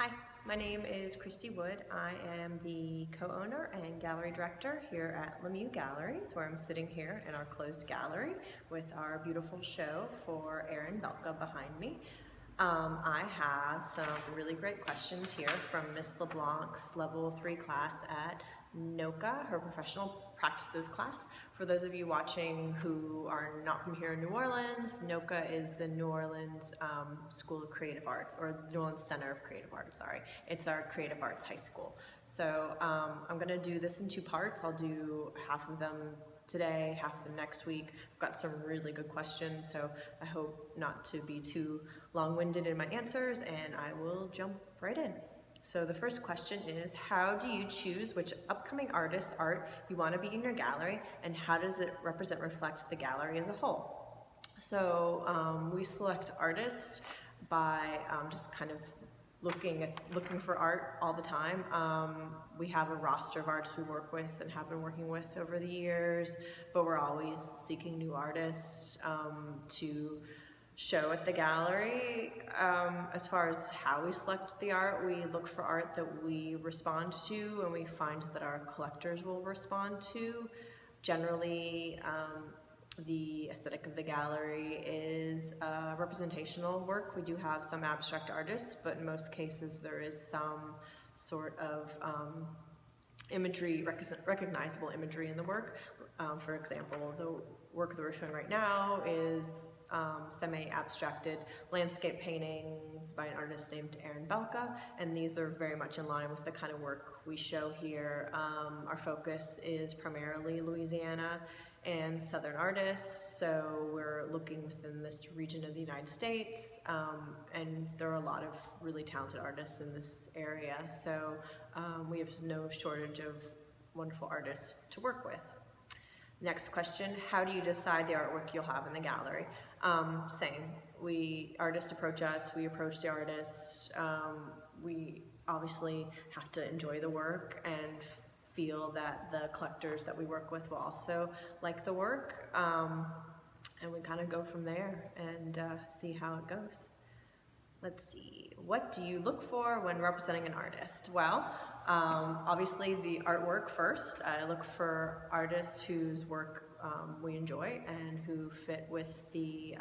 Hi, my name is Christy Wood. I am the co-owner and gallery director here at LeMieux Galleries, where I'm sitting here in our closed gallery with our beautiful show for Erin Belka behind me. I have some really great questions here from Miss LeBlanc's level 3 class at NOCCA, her professional practices class. For those of you watching who are not from here in New Orleans, NOCCA is the New Orleans School of Creative Arts, or the New Orleans Center of Creative Arts, sorry. It's our creative arts high school. So I'm gonna do this in 2 parts. I'll do half of them today, half of them next week. I've got some really good questions, so I hope not to be too long-winded in my answers, and I will jump right in. So the first question is, how do you choose which upcoming artist's art you want to be in your gallery, and how does it reflect the gallery as a whole? So we select artists by just kind of looking for art all the time. We have a roster of artists we work with and have been working with over the years, but we're always seeking new artists to show at the gallery. As far as how we select the art, we look for art that we respond to and we find that our collectors will respond to. Generally, the aesthetic of the gallery is representational work. We do have some abstract artists, but in most cases there is some sort of imagery, recognizable imagery in the work. For example, the work that we're showing right now is semi-abstracted landscape paintings by an artist named Erin Belka, and these are very much in line with the kind of work we show here. Our focus is primarily Louisiana and Southern artists, so we're looking within this region of the United States, and there are a lot of really talented artists in this area, so we have no shortage of wonderful artists to work with. Next question, how do you decide the artwork you'll have in the gallery? Same. Artists approach us, we approach the artists. We obviously have to enjoy the work and feel that the collectors that we work with will also like the work. And we kind of go from there and see how it goes. Let's see, what do you look for when representing an artist? Well, obviously the artwork first. I look for artists whose work we enjoy and who fit with the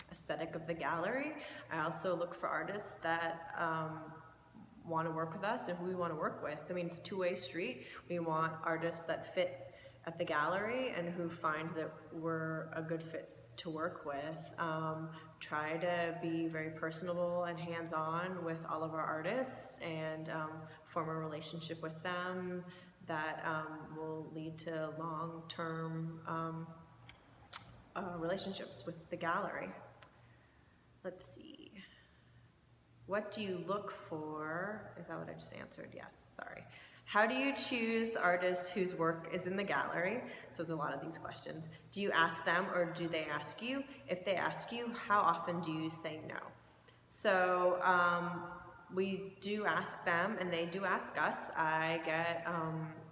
aesthetic of the gallery. I also look for artists that want to work with us and who we want to work with. I mean, it's a two-way street. We want artists that fit at the gallery and who find that we're a good fit to work with. Try to be very personable and hands-on with all of our artists and form a relationship with them that will lead to long-term relationships with the gallery. Let's see. What do you look for? Is that what I just answered? Yes, sorry. How do you choose the artist whose work is in the gallery? So there's a lot of these questions. Do you ask them or do they ask you? If they ask you, how often do you say no? So we do ask them and they do ask us. I get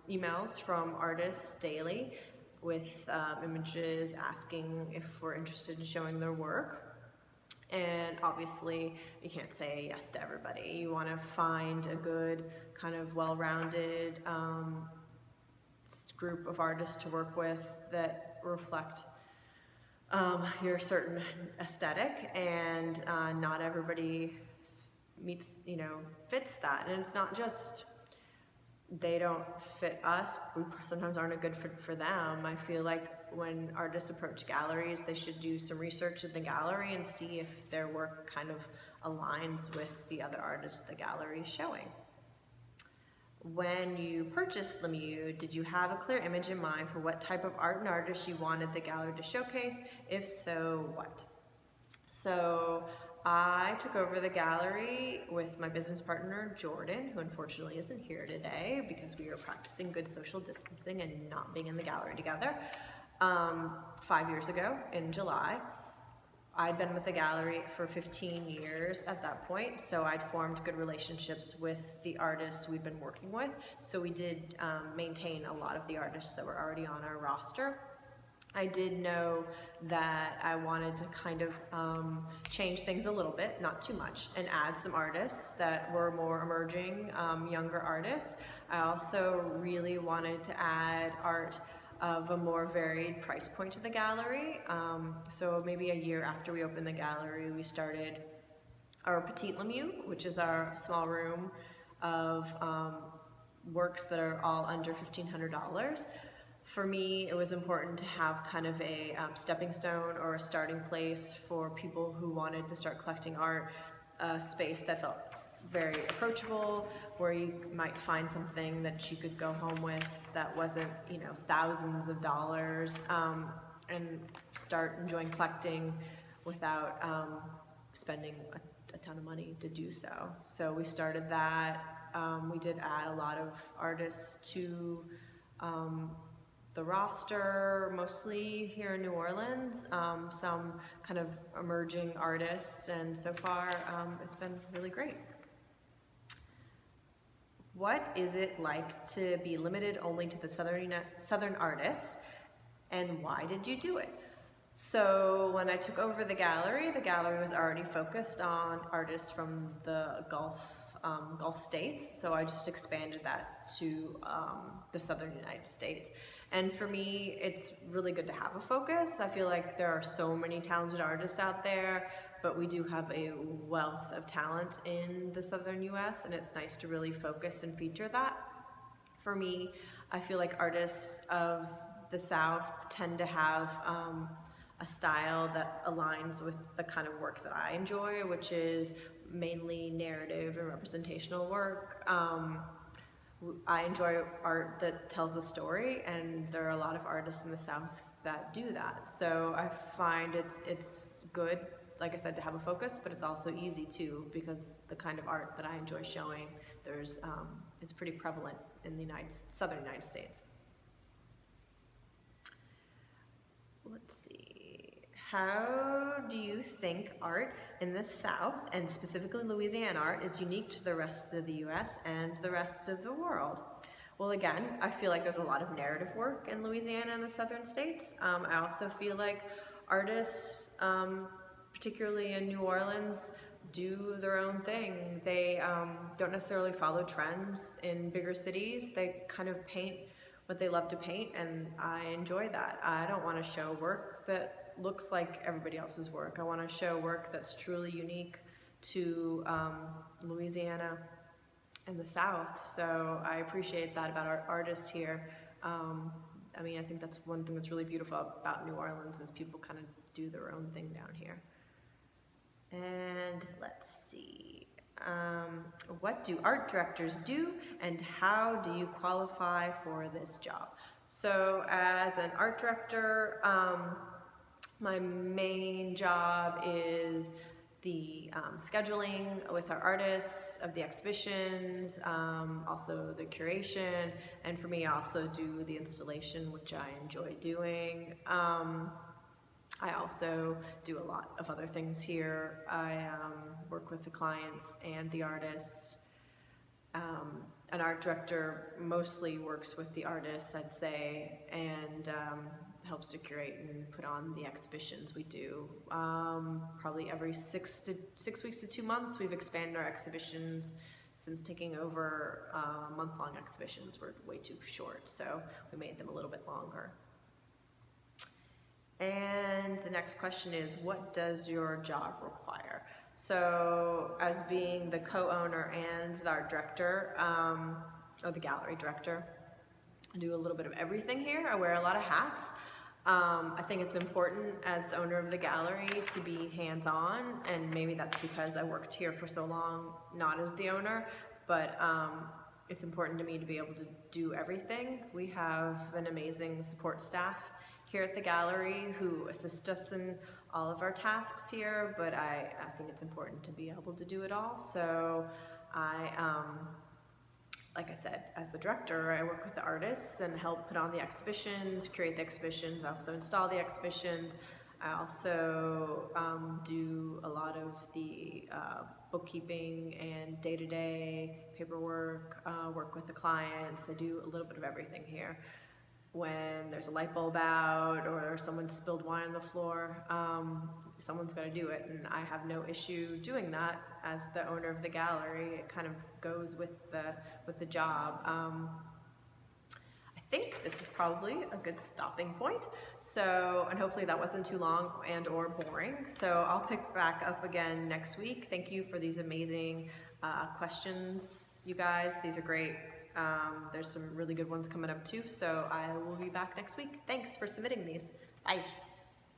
emails from artists daily with images asking if we're interested in showing their work. And obviously, you can't say yes to everybody. You want to find a good, kind of well-rounded group of artists to work with that reflect your certain aesthetic, and not everybody fits that. And it's not just they don't fit us, we sometimes aren't a good fit for them. I feel like when artists approach galleries, they should do some research at the gallery and see if their work kind of aligns with the other artists the gallery is showing. When you purchased LeMieux, did you have a clear image in mind for what type of art and artist you wanted the gallery to showcase? If so, what? So I took over the gallery with my business partner, Jordan, who unfortunately isn't here today because we are practicing good social distancing and not being in the gallery together. 5 years ago in July. I'd been with the gallery for 15 years at that point, so I'd formed good relationships with the artists we'd been working with. So we did maintain a lot of the artists that were already on our roster. I did know that I wanted to kind of change things a little bit, not too much, and add some artists that were more emerging, younger artists. I also really wanted to add art of a more varied price point to the gallery. So maybe a year after we opened the gallery, we started our Petite LeMieux, which is our small room of works that are all under $1,500. For me, it was important to have kind of a stepping stone or a starting place for people who wanted to start collecting art, a space that felt very approachable, where you might find something that you could go home with that wasn't, you know, thousands of dollars, and start enjoying collecting without spending a ton of money to do so. So we started that. We did add a lot of artists to the roster, mostly here in New Orleans, some kind of emerging artists, and so far it's been really great. What is it like to be limited only to the Southern artists, and why did you do it? So when I took over the gallery was already focused on artists from the Gulf states, so I just expanded that to the Southern United States. And for me, it's really good to have a focus. I feel like there are so many talented artists out there, but we do have a wealth of talent in the Southern US, and it's nice to really focus and feature that. For me, I feel like artists of the South tend to have a style that aligns with the kind of work that I enjoy, which is mainly narrative and representational work. I enjoy art that tells a story, and there are a lot of artists in the South that do that. So I find it's good, like I said, to have a focus, but it's also easy too, because the kind of art that I enjoy showing, it's pretty prevalent in the Southern United States. Let's see. How do you think art in the South, and specifically Louisiana art, is unique to the rest of the US and the rest of the world? Well, again, I feel like there's a lot of narrative work in Louisiana and the southern states. I also feel like artists, particularly in New Orleans, do their own thing. They don't necessarily follow trends in bigger cities. They kind of paint what they love to paint, and I enjoy that. I don't want to show work that looks like everybody else's work. I want to show work that's truly unique to Louisiana and the South. So I appreciate that about our artists here. I mean, I think that's one thing that's really beautiful about New Orleans, is people kind of do their own thing down here. And let's see. What do art directors do, and how do you qualify for this job? So as an art director, my main job is the scheduling with our artists of the exhibitions, also the curation, and for me I also do the installation, which I enjoy doing. I also do a lot of other things here. I work with the clients and the artists. An art director mostly works with the artists, I'd say, and helps to curate and put on the exhibitions we do. Probably every 6 weeks to 2 months, we've expanded our exhibitions. Since taking over month-long exhibitions were way too short, so we made them a little bit longer. And the next question is, what does your job require? So as being the co-owner and the art director, or the gallery director, I do a little bit of everything here. I wear a lot of hats. I think it's important as the owner of the gallery to be hands-on, and maybe that's because I worked here for so long, not as the owner, but it's important to me to be able to do everything. We have an amazing support staff here at the gallery who assist us in all of our tasks here, but I think it's important to be able to do it all. So like I said, as the director, I work with the artists and help put on the exhibitions, curate the exhibitions. I also install the exhibitions. I also do a lot of the bookkeeping and day-to-day paperwork, work with the clients. I do a little bit of everything here. when there's a light bulb out or someone spilled wine on the floor, someone's going to do it, and I have no issue doing that as the owner of the gallery. It kind of goes with the job. I think this is probably a good stopping point. So, and hopefully that wasn't too long and or boring. So I'll pick back up again next week. Thank you for these amazing questions, you guys. These are great. There's some really good ones coming up too. So I will be back next week. Thanks for submitting these. Bye.